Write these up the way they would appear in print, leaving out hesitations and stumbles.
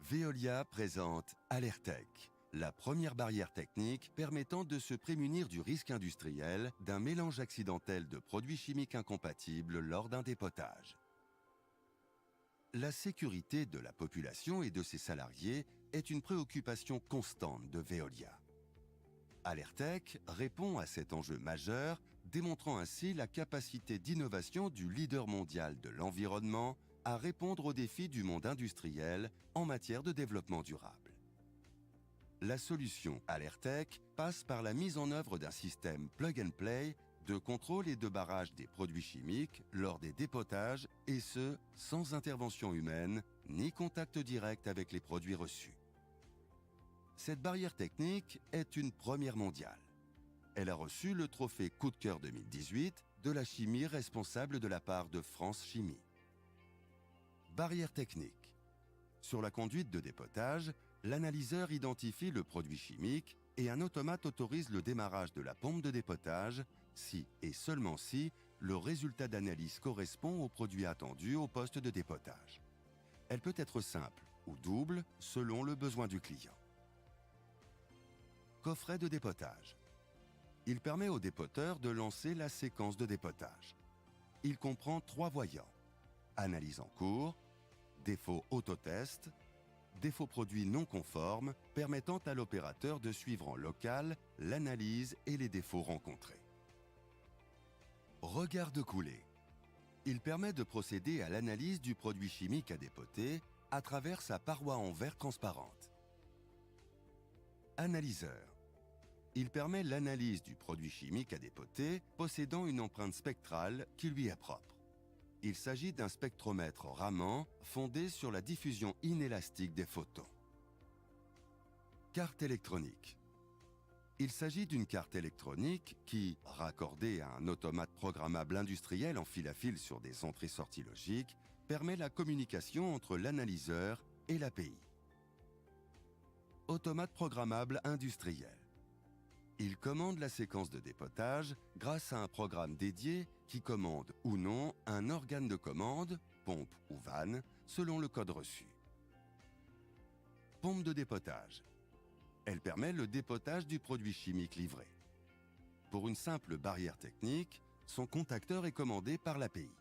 Veolia présente Alertech, la première barrière technique permettant de se prémunir du risque industriel d'un mélange accidentel de produits chimiques incompatibles lors d'un dépotage. La sécurité de la population et de ses salariés est une préoccupation constante de Veolia. Alertech répond à cet enjeu majeur, démontrant ainsi la capacité d'innovation du leader mondial de l'environnement à répondre aux défis du monde industriel en matière de développement durable. La solution Alertech passe par la mise en œuvre d'un système plug-and-play de contrôle et de barrage des produits chimiques lors des dépotages, et ce, sans intervention humaine ni contact direct avec les produits reçus. Cette barrière technique est une première mondiale. Elle a reçu le trophée Coup de cœur 2018 de la chimie responsable de la part de France Chimie. Barrière technique. Sur la conduite de dépotage, l'analyseur identifie le produit chimique et un automate autorise le démarrage de la pompe de dépotage si et seulement si le résultat d'analyse correspond au produit attendu au poste de dépotage. Elle peut être simple ou double selon le besoin du client. Coffret de dépotage. Il permet au dépoteur de lancer la séquence de dépotage. Il comprend 3 voyants: analyse en cours, défaut autotest, défaut produit non conforme permettant à l'opérateur de suivre en local l'analyse et les défauts rencontrés. Regard de coulée. Il permet de procéder à l'analyse du produit chimique à dépoter à travers sa paroi en verre transparente. Analyseur. Il permet l'analyse du produit chimique à dépoter possédant une empreinte spectrale qui lui est propre. Il s'agit d'un spectromètre Raman fondé sur la diffusion inélastique des photons. Carte électronique. Il s'agit d'une carte électronique qui, raccordée à un automate programmable industriel en fil à fil sur des entrées-sorties logiques, permet la communication entre l'analyseur et l'API. Automate programmable industriel. Il commande la séquence de dépotage grâce à un programme dédié qui commande ou non un organe de commande, pompe ou vanne, selon le code reçu. Pompe de dépotage. Elle permet le dépotage du produit chimique livré. Pour une simple barrière technique, son contacteur est commandé par l'API.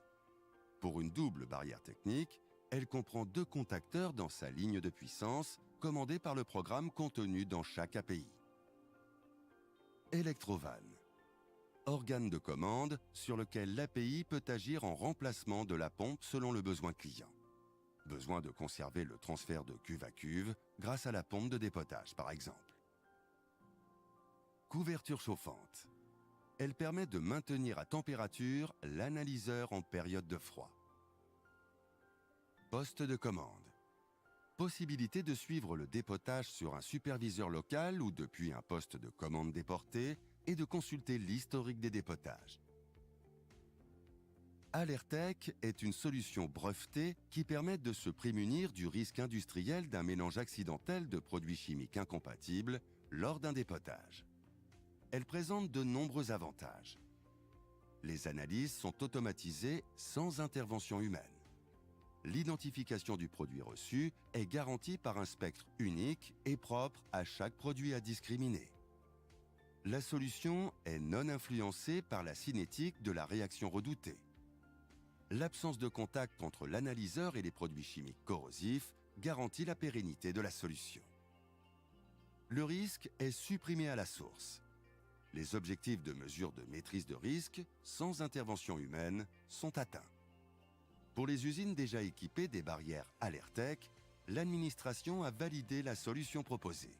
Pour une double barrière technique, elle comprend 2 contacteurs dans sa ligne de puissance commandés par le programme contenu dans chaque API. Électrovanne. Organe de commande sur lequel l'API peut agir en remplacement de la pompe selon le besoin client. Besoin de conserver le transfert de cuve à cuve grâce à la pompe de dépotage par exemple. Couverture chauffante. Elle permet de maintenir à température l'analyseur en période de froid. Poste de commande. Possibilité de suivre le dépotage sur un superviseur local ou depuis un poste de commande déporté et de consulter l'historique des dépotages. Alertech est une solution brevetée qui permet de se prémunir du risque industriel d'un mélange accidentel de produits chimiques incompatibles lors d'un dépotage. Elle présente de nombreux avantages. Les analyses sont automatisées sans intervention humaine. L'identification du produit reçu est garantie par un spectre unique et propre à chaque produit à discriminer. La solution est non influencée par la cinétique de la réaction redoutée. L'absence de contact entre l'analyseur et les produits chimiques corrosifs garantit la pérennité de la solution. Le risque est supprimé à la source. Les objectifs de mesure de maîtrise de risque, sans intervention humaine, sont atteints. Pour les usines déjà équipées des barrières Alertech, l'administration a validé la solution proposée.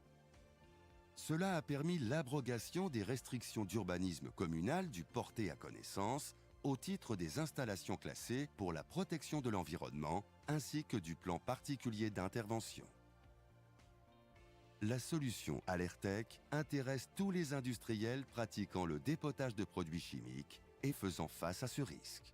Cela a permis l'abrogation des restrictions d'urbanisme communal du porté à connaissance au titre des installations classées pour la protection de l'environnement ainsi que du plan particulier d'intervention. La solution Alertech intéresse tous les industriels pratiquant le dépotage de produits chimiques et faisant face à ce risque.